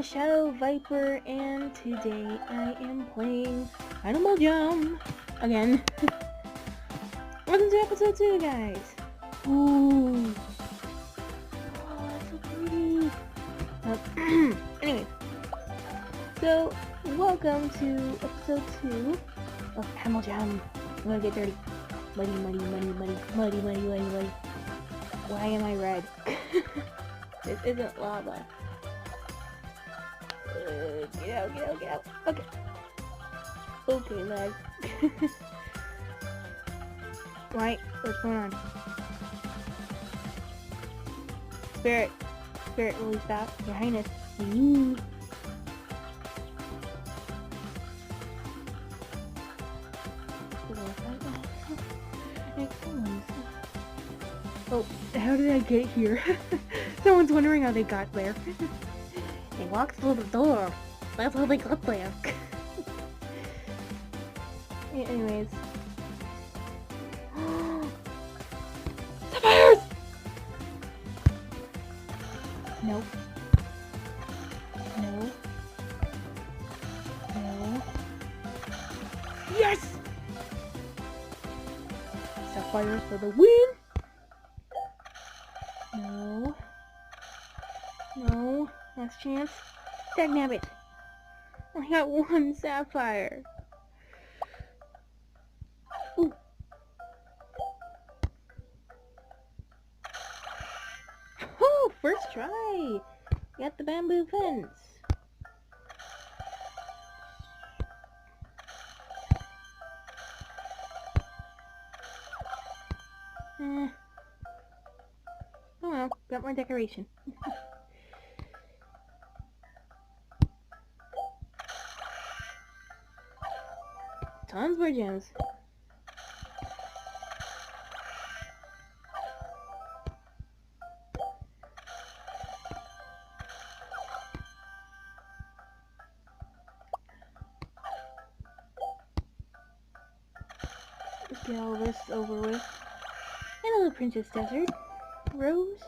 Shadow Viper, and today I am playing Animal Jam again. Welcome to episode 2, guys. Ooh. Oh, it's so pretty. Anyway, so welcome to episode 2 of Animal Jam. I'm gonna get dirty. Muddy. Why am I red? This isn't lava. Get out. Okay, lag. Right, what's going on? Spirit, will you stop? Your Highness. Ooh. Oh, how did I get here? Someone's wondering how they got there. They walked through the door. That's how they got there. Anyways. Sapphires! Nope. No. Yes! Sapphire for the win! No. Last chance. Dagnabbit! I got one sapphire. Ooh. Oh, first try! Got the bamboo fence. Oh well, got more decoration. Tons more gems. Let's get all this over with. Hello, Princess Desert. Rose?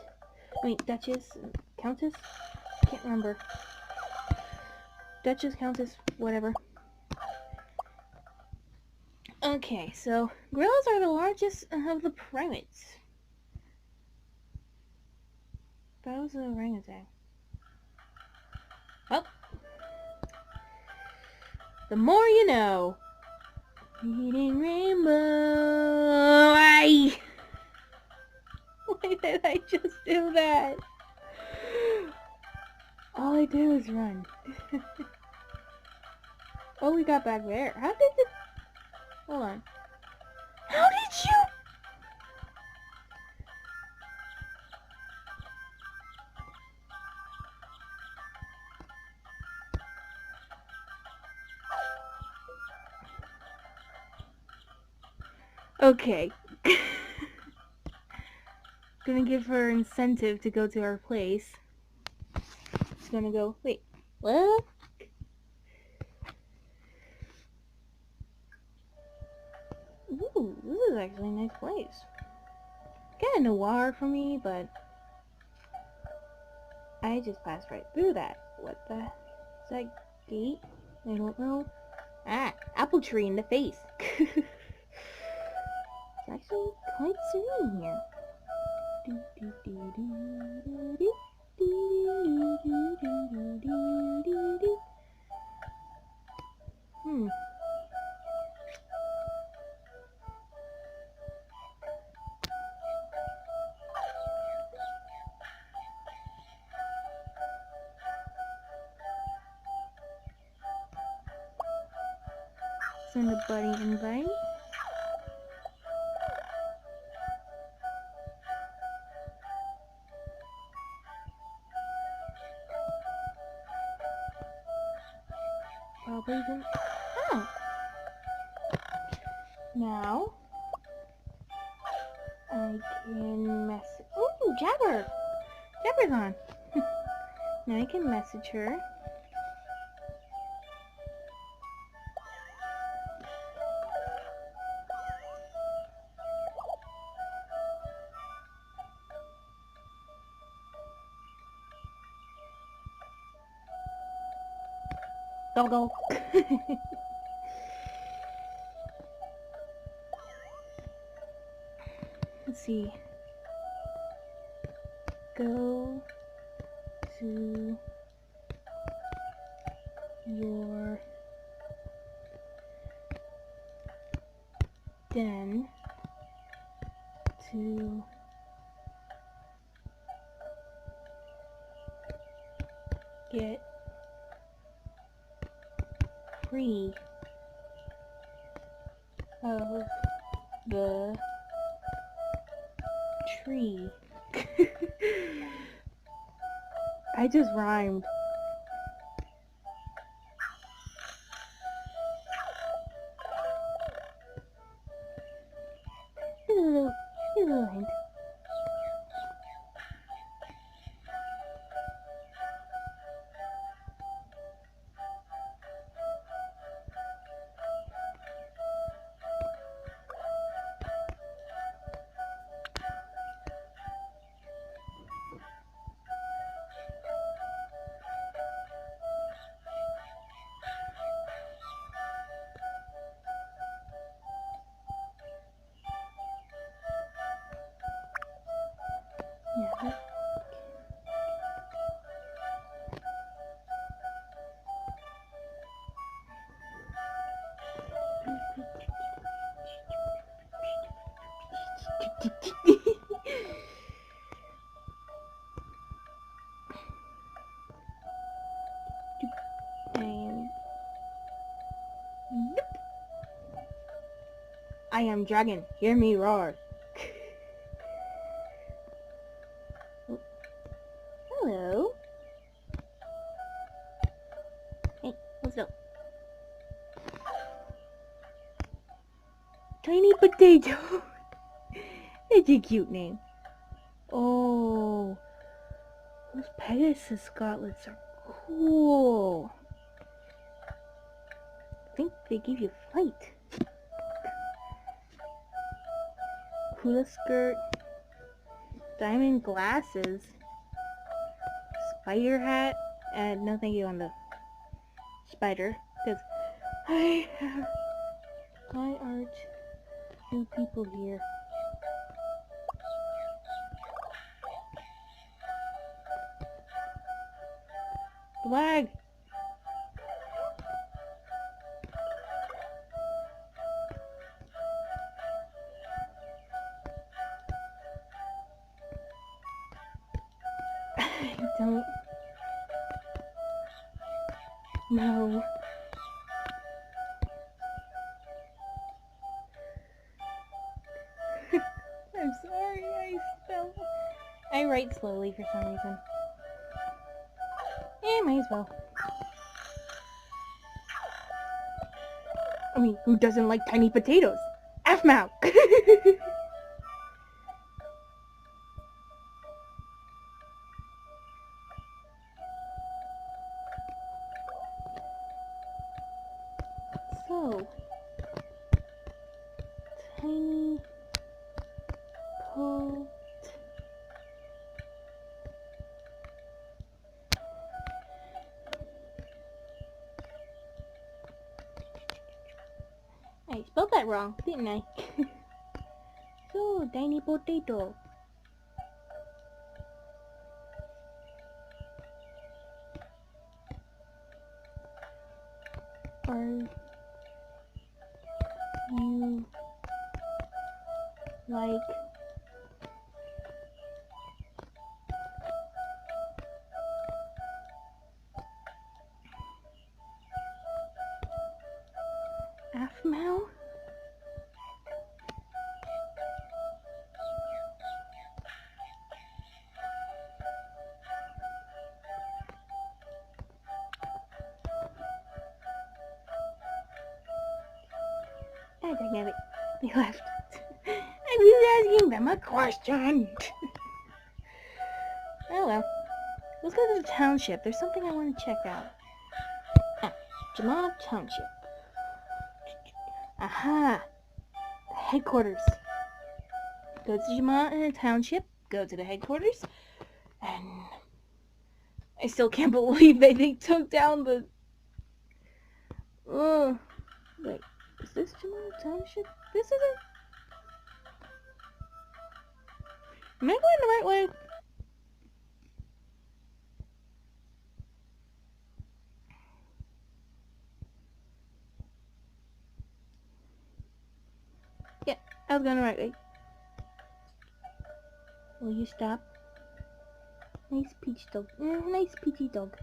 Wait, Duchess? Countess? Can't remember. Duchess, Countess, whatever. Okay, so gorillas are the largest of the primates. That was an orangutan. Well, the more you know. Eating rainbow. Why did I just do that? All I did was run. Oh, we got back there. How did it? Hold on. How did you? Okay. Gonna give her incentive to go to our place. She's gonna go, wait, what? Ooh, this is actually a nice place. Kinda noir for me, but I just passed right through that. What the? Is that gate? I don't know. Ah, apple tree in the face. It's actually quite serene here. Send a buddy invite. Probably didn't. Oh. Now I can message. Ooh, Jabber! Jabber's on. Now I can message her. Doggo. Let's see. Go to your den to get free of the tree. I just rhymed. Here's a little hint. Yeah. I am dragon, hear me roar. Hello. Hey, what's up? Tiny Potato. It's a cute name. Oh, those Pegasus gauntlets are cool. I think they give you flight. Hula skirt, diamond glasses, spider hat, and no thank you on the spider, because why aren't new people here? Flag! I don't know. I'm sorry, I write slowly for some reason. Eh, might as well. I mean, who doesn't like tiny potatoes? F-mouth! So, tiny pot. I spelled that wrong, didn't I? So, tiny potato. Are you like Afmal? I don't have it. They left. I was asking them a question. Oh well. Let's go to the township. There's something I want to check out. Ah, Jamaa Township. Aha! The headquarters. Go to Jamaa Township. Go to the headquarters. And I still can't believe that they took down the Ugh. Wait, is this Jamal Township? This isn't... Am I going the right way? Yeah, I was going the right way. Will you stop? Nice peach dog. Nice peachy dog.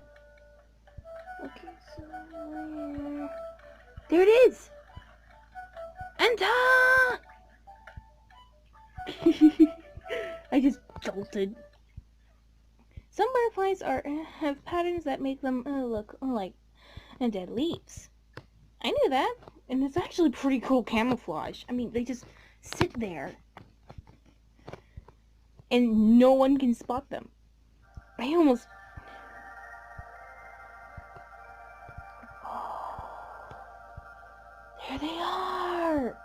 Okay, so there it is! Enter! I just jolted. Some butterflies have patterns that make them look like dead leaves. I knew that, and it's actually pretty cool camouflage. I mean, they just sit there, and no one can spot them. I almost... There they are!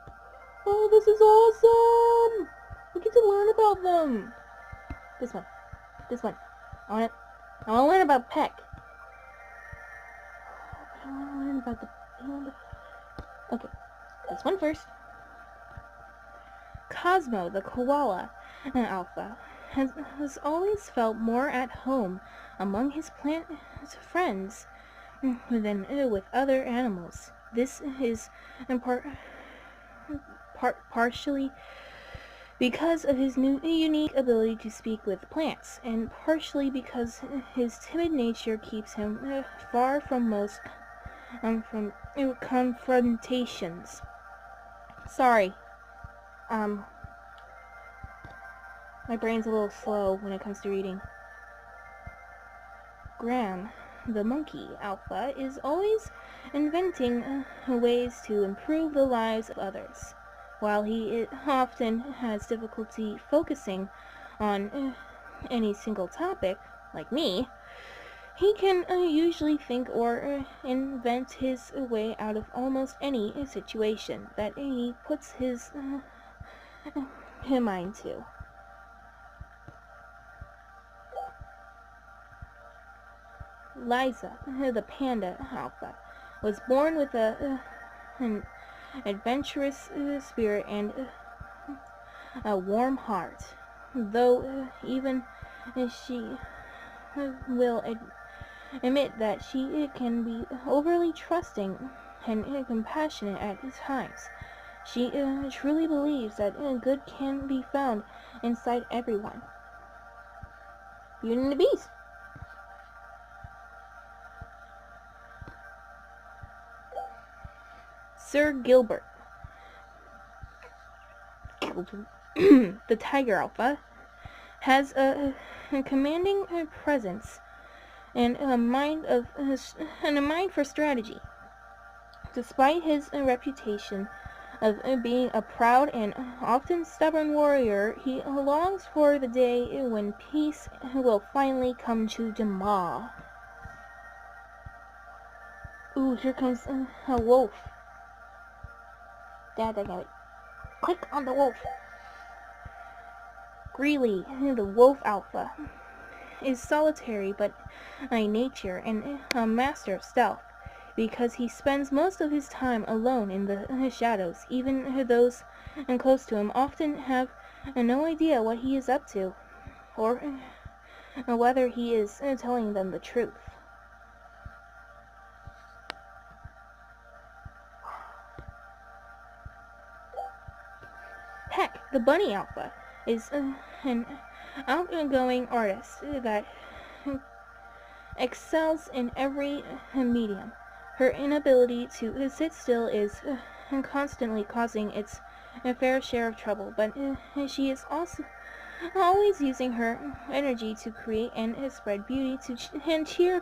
Oh, this is awesome! We get to learn about them! This one. This one. I want to learn about Peck. I want to learn about the... Okay. This one first. Cosmo, the koala alpha, has always felt more at home among his plant friends than with other animals. This is partially because of his unique ability to speak with plants, and partially because his timid nature keeps him far from most confrontations. Sorry. My brain's a little slow when it comes to reading. Graham, the monkey alpha, is always inventing ways to improve the lives of others. While he often has difficulty focusing on any single topic, like me, he can usually think or invent his way out of almost any situation that he puts his mind to. Liza, the panda alpha, was born with an adventurous spirit and a warm heart, though even she will admit that she can be overly trusting and compassionate at times. She truly believes that good can be found inside everyone. Beauty and the Beast. Sir Gilbert, the tiger alpha, has a commanding presence and a mind for strategy. Despite his reputation of being a proud and often stubborn warrior, he longs for the day when peace will finally come to Jamaa. Ooh, here comes a wolf. Dad, I got it. Click on the wolf. Greeley, the wolf alpha, is solitary but by nature and a master of stealth, because he spends most of his time alone in the shadows. Even those close to him often have no idea what he is up to, or whether he is telling them the truth. Peck, the bunny alpha, is an outgoing artist that excels in every medium. Her inability to sit still is constantly causing its fair share of trouble, but she is also always using her energy to create and spread beauty and cheer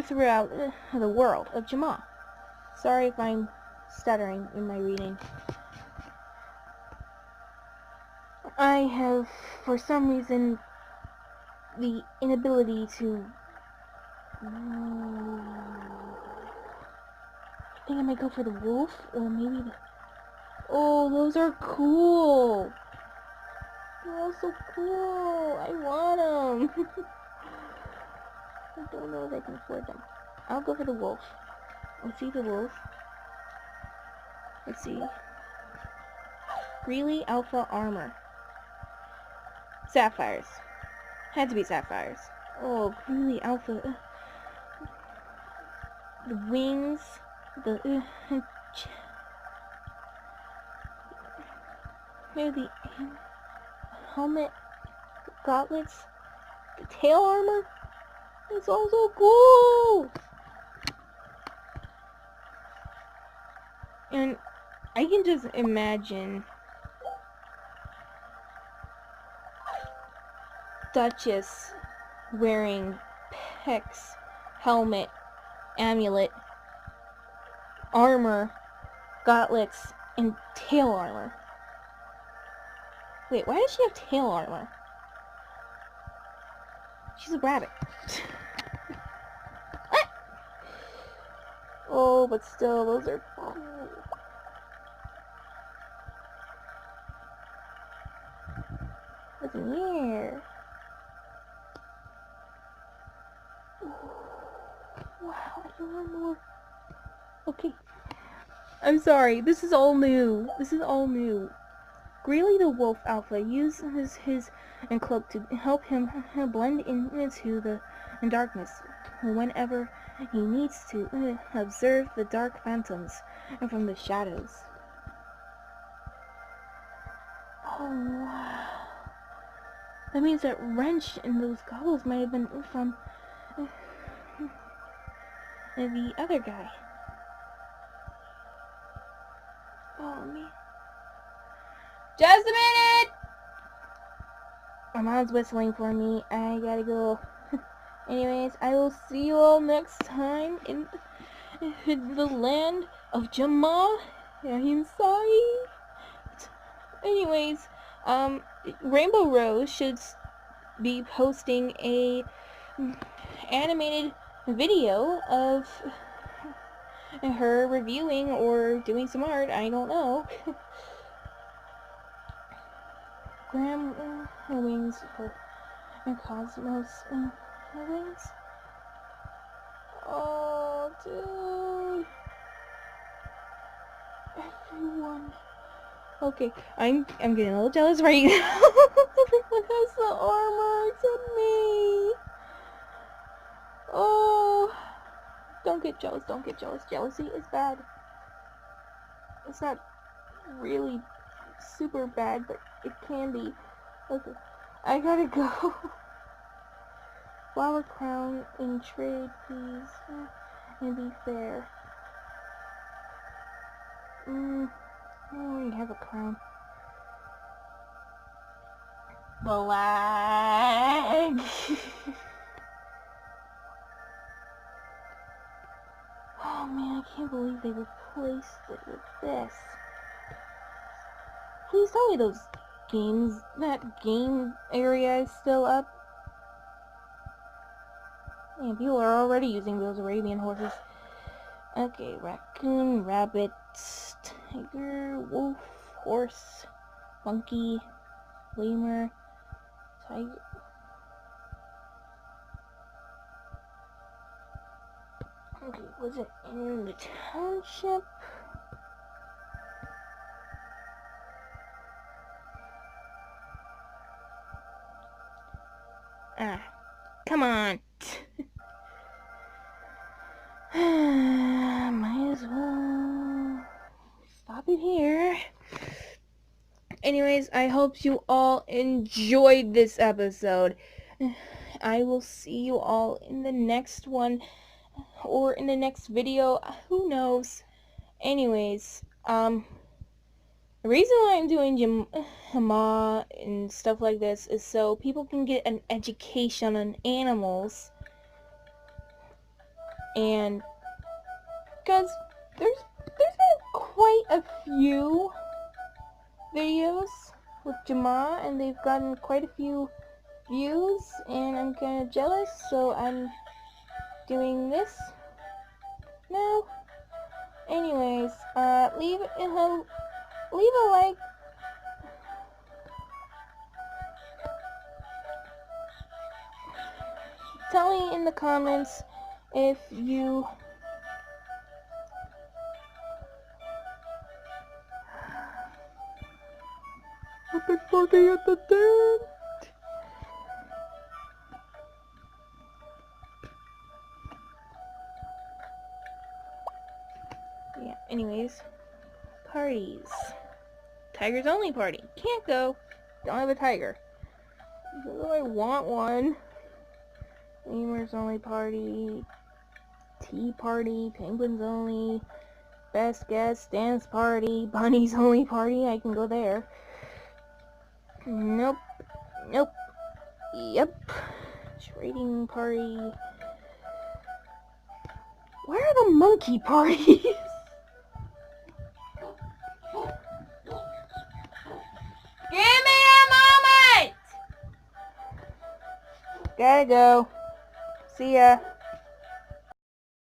throughout the world of Jamaa. Sorry if I'm stuttering in my reading. I have, for some reason, the inability to... I think I might go for the wolf, or maybe the... Oh, those are cool! They're all so cool! I want them! I don't know if I can afford them. I'll go for the wolf. Let's see the wolf. Let's see. Greely Alpha armor. Sapphires. Had to be sapphires. Oh, Greely Alpha. The wings. The... maybe the helmet. The gauntlets. The tail armor. It's all so cool! And I can just imagine Duchess wearing Peck's helmet, amulet, armor, gauntlets, and tail armor. Wait, why does she have tail armor? She's a rabbit. Ah! Oh, but still, those are cool. What's in here? Wow, I can learn more. Okay. I'm sorry, this is all new. This is all new. Greely the Wolf Alpha uses his cloak to help him blend into the darkness whenever he needs to observe the dark phantoms from the shadows. Oh wow. That means that wrench and those goggles might have been from the other guy. Oh man. Just a minute! My mom's whistling for me. I gotta go. Anyways, I will see you all next time in the land of Jamaa Ahimsai. Anyways, Rainbow Rose should be posting a animated video of her reviewing or doing some art. I don't know. Graham wings for Cosmos wings. Oh, dude. Everyone. Okay, I'm getting a little jealous right now. Everyone has the armor except me. Oh, don't get jealous. Don't get jealous. Jealousy is bad. It's not really super bad, but it can be. Okay, I gotta go. Flower crown in trade, please, and be fair. I already have a crown. The lag. Oh man, I can't believe they replaced it with this. Please tell me that game area is still up. Man, people are already using those Arabian horses. Okay, raccoon, rabbit, tiger, wolf, horse, monkey, lemur, tiger. Okay, was it in the township? Ah, come on. Might as well stop it here. Anyways, I hope you all enjoyed this episode. I will see you all in the next one or in the next video. Who knows? Anyways, the reason why I'm doing Jamaa and stuff like this is so people can get an education on animals. And because there's been quite a few videos with Jamaa and they've gotten quite a few views, and I'm kind of jealous, so I'm doing this now. Anyways, leave a like. Tell me in the comments if you be at the tent. Yeah, anyways. Parties. Tigers only party. Can't go. Don't have a tiger. Though I want one. Lemurs only party. Tea party. Penguins only. Best guest. Dance party. Bunnies only party. I can go there. Nope. Nope. Yep. Trading party. Where are the monkey parties? Give me a moment! Gotta go. See ya.